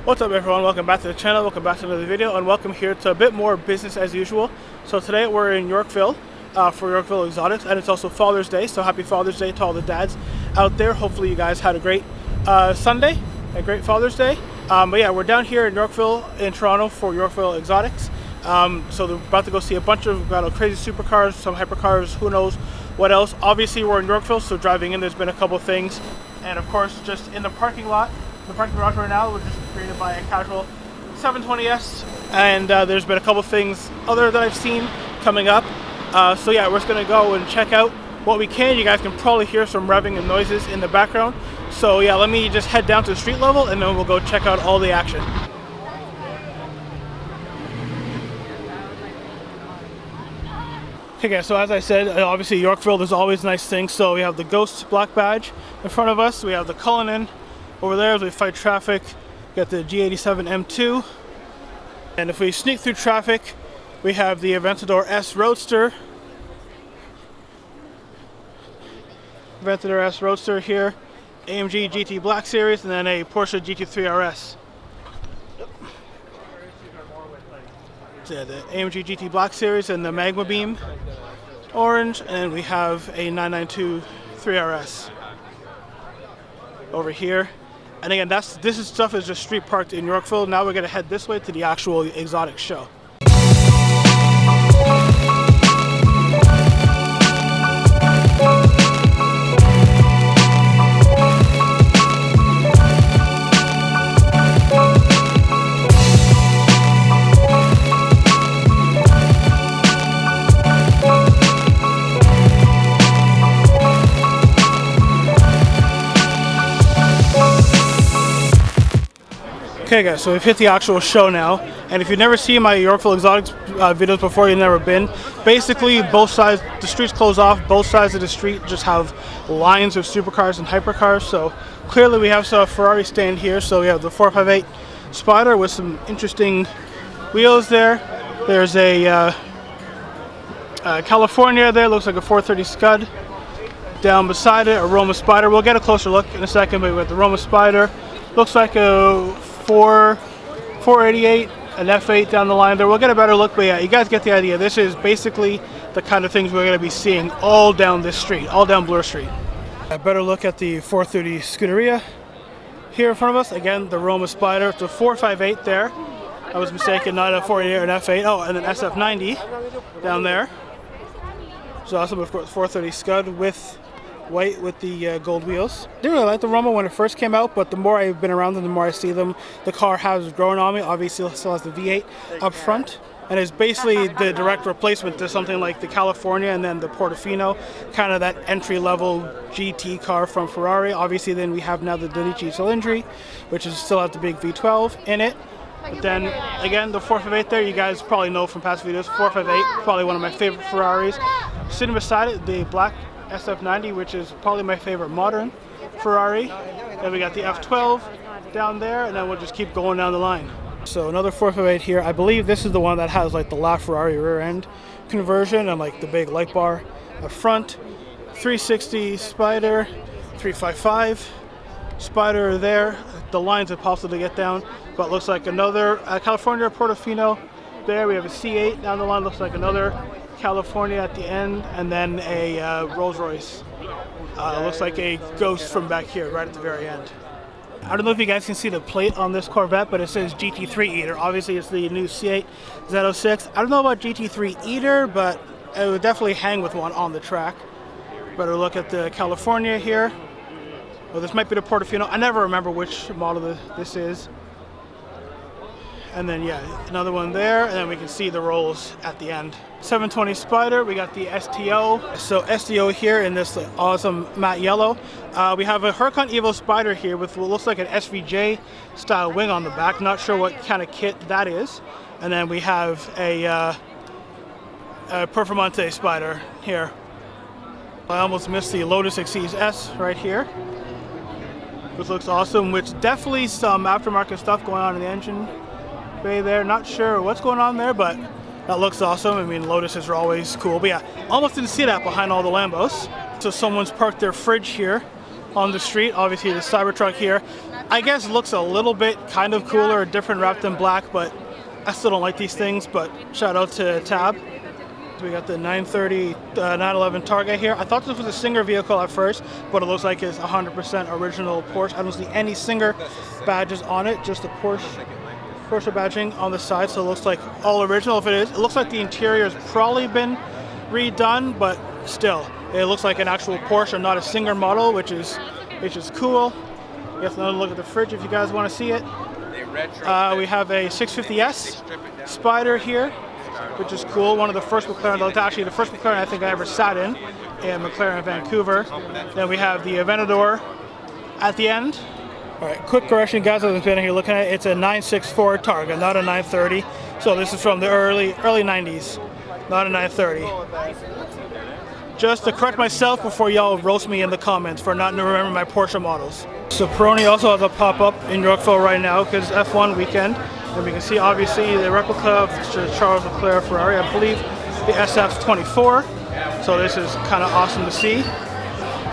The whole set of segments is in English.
What's up everyone, welcome back to the channel, welcome back to another video, and welcome here to a bit more business as usual. So today we're in Yorkville for Yorkville Exotics, and it's also Father's Day, so happy Father's Day to all the dads out there. Hopefully you guys had a great Sunday, a great Father's Day. But yeah, we're down here in Yorkville in Toronto for Yorkville Exotics. So we're about to go see a bunch of crazy supercars, some hypercars, who knows what else. Obviously we're in Yorkville, so driving in there's been a couple things, and of course just in the parking lot. The parking garage right now was just created by a casual 720S, and there's been a couple things other that I've seen coming up. So yeah, we're just gonna go and check out what we can. You guys can probably hear some revving and noises in the background. So yeah, let me just head down to the street level and then we'll go check out all the action. Okay guys, so as I said, obviously Yorkville, there's always nice things. So we have the Ghost black badge in front of us. We have the Cullinan over there as we fight traffic. Got the G87 M2. And if we sneak through traffic, we have the Aventador S Roadster. Aventador S Roadster here. AMG GT Black Series, and then a Porsche GT3 RS. So yeah, the AMG GT Black Series and the Magma Beam Orange, and we have a 992 3RS over here. And again, this stuff is just street parked in Yorkville. Now we're gonna head this way to the actual exotic show. Okay guys, so we've hit the actual show now, and if you've never seen my Yorkville Exotics videos before, you've never been, basically both sides, the streets close off, both sides of the street just have lines of supercars and hypercars. So clearly we have some Ferrari stand here, so we have the 458 Spider with some interesting wheels there. There's a California there, looks like a 430 Scud. Down beside it, a Roma Spider. We'll get a closer look in a second, but we have the Roma Spider. Looks like a 488, an F8 down the line there. We'll get a better look, but yeah, you guys get the idea. This is basically the kind of things we're going to be seeing all down this street, all down Bloor Street. A better look at the 430 Scuderia here in front of us. Again, the Roma Spider. It's a 458 there. I was mistaken, not a 488 or an F8. Oh, and an SF90 down there. So awesome, of course, 430 Scud with white with the gold wheels. Didn't really like the Roma when it first came out, but the more I've been around them, the more I see them. The car has grown on me. Obviously it still has the V8 up front, and it's basically the direct replacement to something like the California and then the Portofino, kind of that entry-level GT car from Ferrari. Obviously then we have now the Dodici Cilindri, which is still at the big V12 in it. But then again, the 458 there, you guys probably know from past videos, 458, probably one of my favorite Ferraris. Sitting beside it, the black SF90, which is probably my favorite modern Ferrari. Then we got the F12 down there, and then we'll just keep going down the line. So another 458 here. I believe this is the one that has like the LaFerrari rear end conversion and like the big light bar up front. 360 Spider, 355 Spider there. The lines are possible to get down, but looks like another California Portofino there. We have a C8 down the line, looks like another California at the end, and then a Rolls Royce. Looks like a Ghost from back here, right at the very end. I don't know if you guys can see the plate on this Corvette, but it says GT3 Eater. Obviously, it's the new C8 Z06. I don't know about GT3 Eater, but it would definitely hang with one on the track. Better look at the California here. Well, this might be the Portofino. I never remember which model this is. And then yeah, another one there, and then we can see the rolls at the end. 720 Spider, we got the STO. So STO here in this awesome matte yellow. We have a Huracan Evo Spider here with what looks like an SVJ style wing on the back. Not sure what kind of kit that is. And then we have a Performante Spider here. I almost missed the Lotus Exige S right here, which looks awesome, which definitely some aftermarket stuff going on in the engine bay there. Not sure what's going on there, but that looks awesome. I mean, Lotuses are always cool. But yeah, almost didn't see that behind all the Lambos. So someone's parked their fridge here on the street. Obviously the Cybertruck here, I guess, looks a little bit kind of cooler, different wrapped in black, but I still don't like these things. But shout out to Tab. We got the 930, 911 Targa here. I thought this was a Singer vehicle at first, but it looks like it's 100% original Porsche. I don't see any Singer badges on it, just the Porsche badging on the side, so it looks like all original. If it is, it looks like the interior has probably been redone, but still, it looks like an actual Porsche, not a Singer model, which is cool. I guess another look at the fridge if you guys want to see it. We have a 650S Spider here, which is cool. One of the first McLaren, actually the first McLaren I think I ever sat in McLaren Vancouver. Then we have the Aventador at the end. All right, quick correction, guys. I was been here looking at it. It's a 964 Targa, not a 930. So this is from the early 90s, not a 930. Just to correct myself before y'all roast me in the comments for not remembering my Porsche models. So Peroni also has a pop-up in Yorkville right now because F1 weekend. And we can see obviously the replica of the Charles Leclerc Ferrari, I believe the SF24. So this is kind of awesome to see.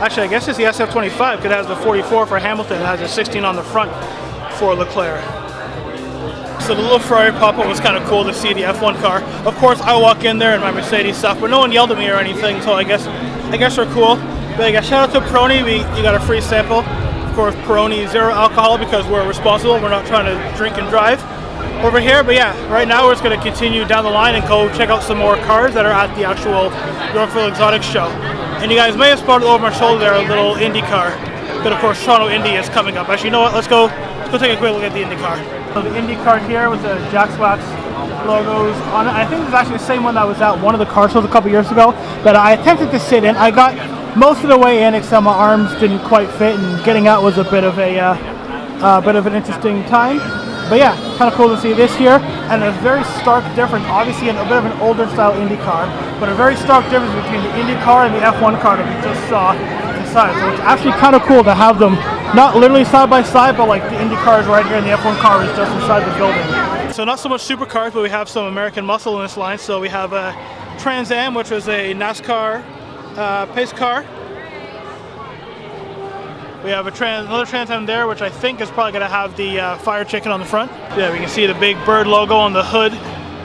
Actually, I guess it's the SF25 because it has the 44 for Hamilton. It has a 16 on the front for Leclerc. So the little Ferrari pop-up was kind of cool to see, the F1 car. Of course, I walk in there in my Mercedes stuff, but no one yelled at me or anything, so I guess we're cool. But yeah, shout out to Peroni. You got a free sample. Of course, Peroni, zero alcohol because we're responsible. We're not trying to drink and drive over here. But yeah, right now we're just going to continue down the line and go check out some more cars that are at the actual Yorkville Exotics show. And you guys may have spotted over my shoulder there a little Indy car. But of course, Toronto Indy is coming up. Actually, you know what? Let's go take a quick look at the Indy car. So the Indy car here with the Jack's Wax logos on it. I think this is actually the same one that was at one of the car shows a couple years ago that I attempted to sit in. I got most of the way in except my arms didn't quite fit, and getting out was a bit of an interesting time. But yeah, kind of cool to see this here, and a very stark difference. Obviously, a bit of an older style Indy car, but a very stark difference between the Indy car and the F1 car that we just saw inside. So it's actually kind of cool to have them not literally side by side, but like the Indy car is right here and the F1 car is just inside the building. So not so much supercars, but we have some American muscle in this line. So we have a Trans Am, which was a NASCAR pace car. We have another Trans Am there, which I think is probably going to have the fire chicken on the front. Yeah, we can see the big bird logo on the hood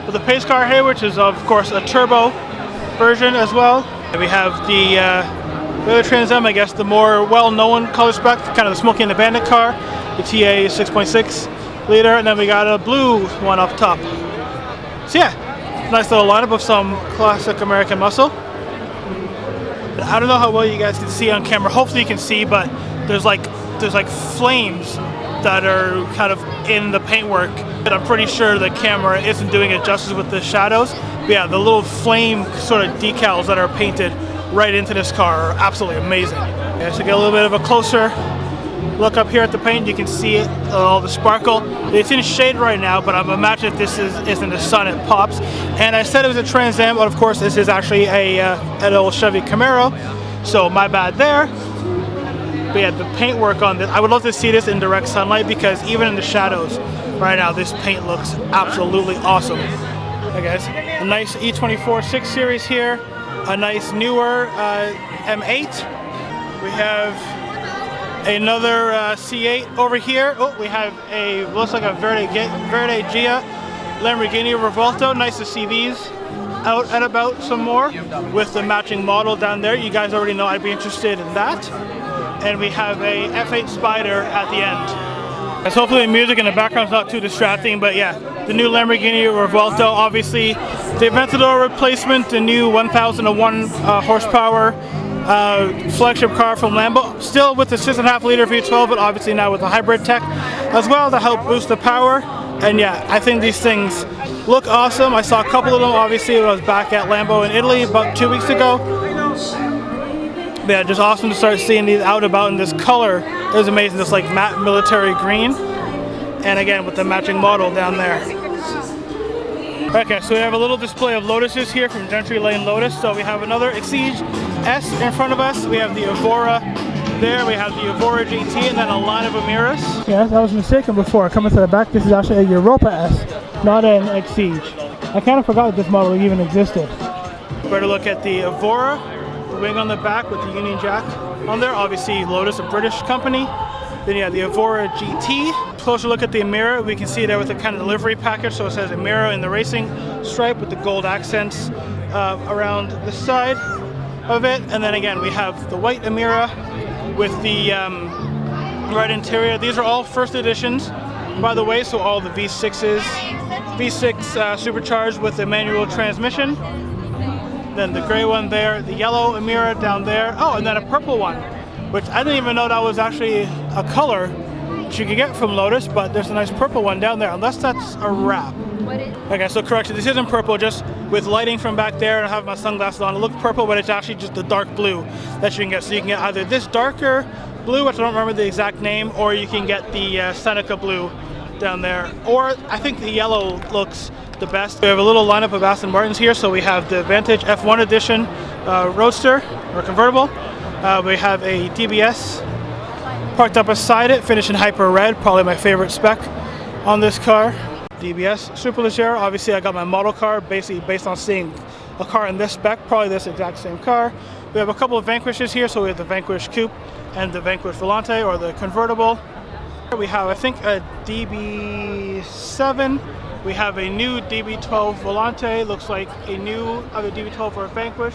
of the pace car here, which is of course a turbo version as well. And we have the other Trans Am, I guess the more well-known color spec, kind of the Smokey and the Bandit car, the TA 6.6 liter, and then we got a blue one up top. So yeah, nice little lineup of some classic American muscle. I don't know how well you guys can see on camera. Hopefully you can see, but there's like flames that are kind of in the paintwork, and I'm pretty sure the camera isn't doing it justice with the shadows. But yeah, the little flame sort of decals that are painted right into this car are absolutely amazing. Okay, so get a little bit of a closer look up here at the paint. You can see it, all the sparkle. It's in shade right now, but I'm imagining if this is in the sun, it pops. And I said it was a Trans Am, but of course this is actually an old Chevy Camaro, so my bad there. But yeah, the paintwork on this, I would love to see this in direct sunlight, because even in the shadows right now, this paint looks absolutely awesome. Hey guys, a nice E24 6 Series here, a nice newer M8. We have another C8 over here. Oh, we have looks like a Verde Gia Lamborghini Revuelto. Nice to see these out and about some more with the matching model down there. You guys already know I'd be interested in that. And we have a F8 Spider at the end. So hopefully the music in the background is not too distracting, but yeah, the new Lamborghini Revuelto, obviously the Aventador replacement, the new 1001 horsepower flagship car from Lambo, still with the 6.5 liter V12, but obviously now with the hybrid tech as well to help boost the power. And yeah, I think these things look awesome. I saw a couple of them obviously when I was back at Lambo in Italy about 2 weeks ago. But yeah, just awesome to start seeing these out about in this color. It was amazing, this like matte military green, and again with the matching model down there. Okay, so we have a little display of Lotuses here from Gentry Lane Lotus. So we have another Exige S in front of us. We have the Evora there, we have the Evora GT, and then a line of Amiras. Yeah, I was mistaken before. Coming to the back, this is actually a Europa S, not an Exige. I kind of forgot that this model even existed. Better look at the Evora, the wing on the back with the Union Jack on there. Obviously Lotus, a British company. Then you have the Evora GT. Closer look at the Emira, we can see there with the kind of delivery package. So it says Emira in the racing stripe with the gold accents around the side of it. And then again, we have the white Emira with the red interior. These are all first editions, by the way. So all the V6s, V6 supercharged with the manual transmission. Then the gray one there, the yellow Emira down there. Oh, and then a purple one, which I didn't even know that was actually a color that you could get from Lotus, but there's a nice purple one down there, unless that's a wrap. Okay, so correction, this isn't purple, just with lighting from back there, and I have my sunglasses on. It looks purple, but it's actually just the dark blue that you can get. So you can get either this darker blue, which I don't remember the exact name, or you can get the Seneca blue down there. Or I think the yellow looks the best. We have a little lineup of Aston Martins here. So we have the Vantage F1 Edition Roadster, or convertible. We have a DBS parked up beside it, finished in hyper red, probably my favorite spec on this car. DBS Superleggera, obviously I got my model car basically based on seeing a car in this spec, probably this exact same car. We have a couple of Vanquishes here, so we have the Vanquish Coupe and the Vanquish Volante, or the convertible. We have, I think, a DB7. We have a new DB12 Volante, looks like a new other DB12 for a Vanquish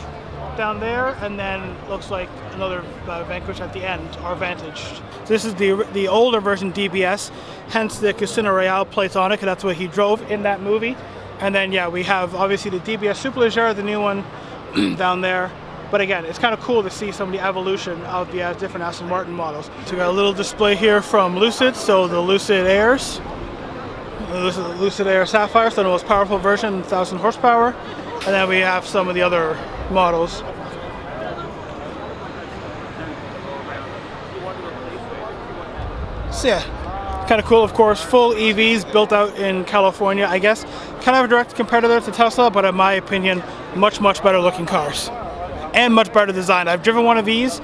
down there, and then looks like another Vanquish at the end, our Vantage. So this is the older version DBS, hence the Casino Royale plates on it, because that's what he drove in that movie. And then yeah, we have obviously the DBS Superleggera, the new one down there. But again, it's kind of cool to see some of the evolution of the different Aston Martin models. So we got a little display here from Lucid, so the Lucid Airs. This is the Lucid Air Sapphire, so the most powerful version, 1,000 horsepower. And then we have some of the other models. So yeah, kind of cool, of course. Full EVs built out in California, I guess. Kind of a direct competitor to Tesla, but in my opinion, much better looking cars. And much better design. I've driven one of these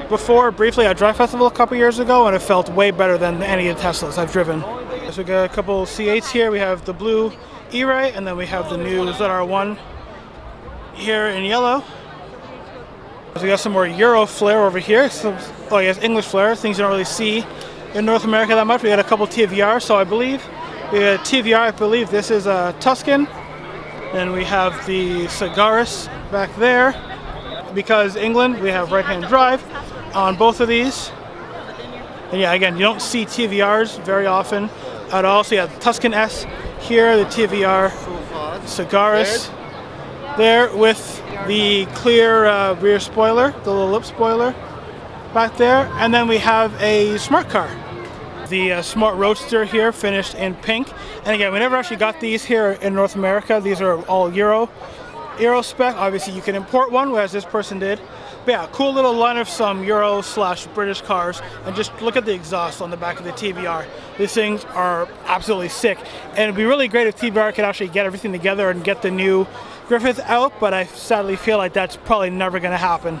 before, briefly, at Drive Festival a couple years ago, and it felt way better than any of the Teslas I've driven. So we got a couple C8s here. We have the blue E-Ray, and then we have the new ZR1 here in yellow. So we got some more Euro flair over here. So, I guess English flair, things you don't really see in North America that much. We got a couple TVR, so I believe we got a TVR. I believe this is a Tuscan. And we have the Sagaris back there. Because England, we have right-hand drive on both of these. And yeah, again, you don't see TVRs very often at all. So yeah, the Tuscan S here, the TVR Sagaris there with the clear rear spoiler, the little lip spoiler back there. And then we have a smart car. The Smart Roadster here, finished in pink. And again, we never actually got these here in North America. These are all Euro spec. Obviously you can import one, whereas this person did. But yeah, cool little line of some Euro/British cars, and just look at the exhaust on the back of the TVR. These things are absolutely sick, and it'd be really great if TVR could actually get everything together and get the new Griffith out, but I sadly feel like that's probably never going to happen.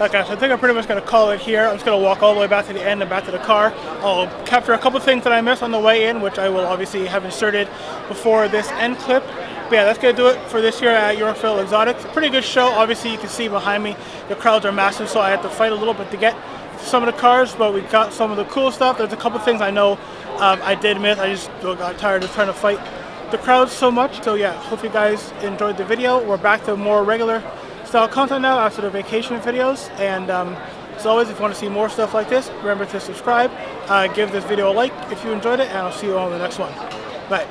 Okay, so I think I'm pretty much going to call it here. I'm just going to walk all the way back to the end and back to the car. I'll capture a couple things that I missed on the way in, which I will obviously have inserted before this end clip. But yeah, that's going to do it for this year at Yorkville Exotics. Pretty good show. Obviously, you can see behind me, the crowds are massive, so I had to fight a little bit to get some of the cars, but we got some of the cool stuff. There's a couple things I know I did miss. I just got tired of trying to fight the crowd so much. So yeah, hope you guys enjoyed the video. We're back to more regular style content now after the vacation videos. And as always, if you want to see more stuff like this, remember to subscribe, give this video a like if you enjoyed it, and I'll see you all in the next one. Bye.